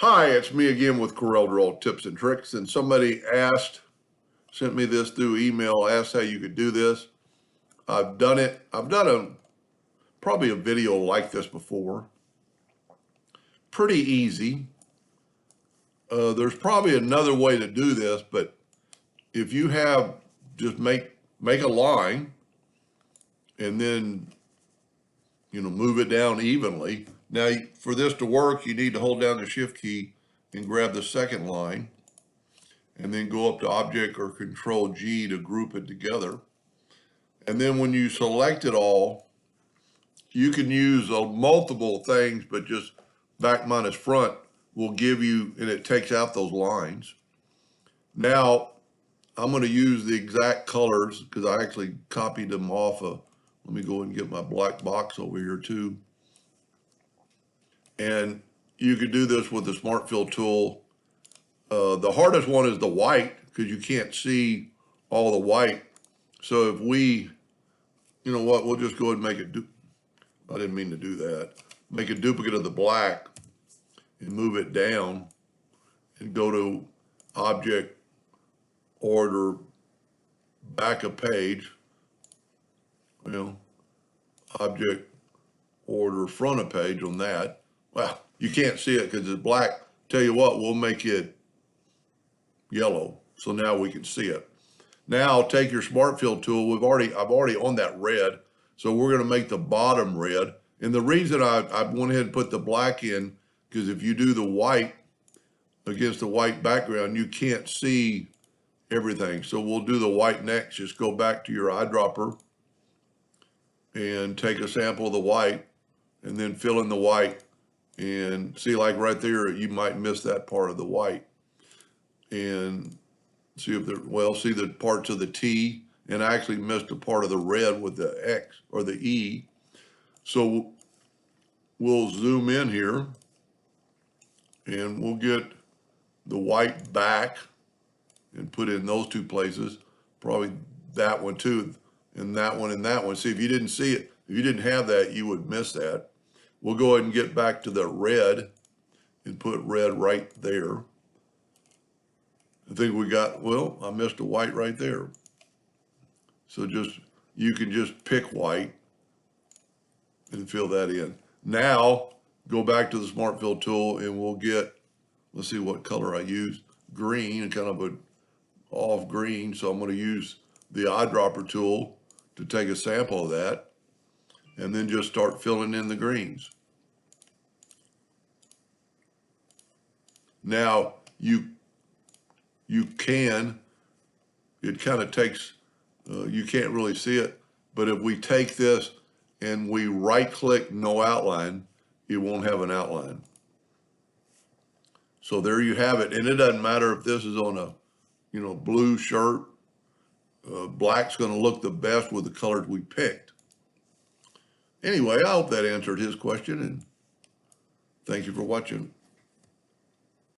Hi, it's me again with Corel Draw Tips and Tricks. And somebody sent me this through email, asked how you could do this. I've done it. I've done probably a video like this before. Pretty easy. There's probably another way to do this, but if you have, just make a line and then, move it down evenly. Now, for this to work, you need to hold down the Shift key and grab the second line, and then go up to Object or Control G to group it together. And then when you select it all, you can use multiple things, but just back minus front will give you, and it takes out those lines. Now, I'm going to use the exact colors because I actually copied them off of, let me go and get my black box over here too. And you could do this with the Smart Fill tool. The hardest one is the white because you can't see all the white. So if we, you know what, we'll just go ahead and make it, I didn't mean to do that. Make a duplicate of the black and move it down and go to Object, Order, Back a Page. Object, Order, Front of Page on that. Well, you can't see it because it's black. Tell you what, we'll make it yellow. So now we can see it. Now take your Smart Fill tool. I've already on that red. So we're going to make the bottom red. And the reason I went ahead and put the black in, because if you do the white against the white background, you can't see everything. So we'll do the white next. Just go back to your eyedropper and take a sample of the white and then fill in the white. And see, like right there, you might miss that part of the white. And see if see the parts of the T, and I actually missed a part of the red with the X or the E. So we'll zoom in here and we'll get the white back and put in those two places, probably that one too, and that one and that one. See, if you didn't see it, if you didn't have that, you would miss that. We'll go ahead and get back to the red and put red right there. I think we got, well, I missed a white right there. So you can just pick white and fill that in. Now, go back to the Smart Fill tool and we'll get, let's see what color I used, green, kind of an off green. So I'm going to use the eyedropper tool to take a sample of that and then just start filling in the greens. Now, it kind of takes, you can't really see it, but if we take this and we right click no outline, it won't have an outline. So there you have it. And it doesn't matter if this is on a, blue shirt, black's going to look the best with the colors we picked. Anyway, I hope that answered his question, and thank you for watching.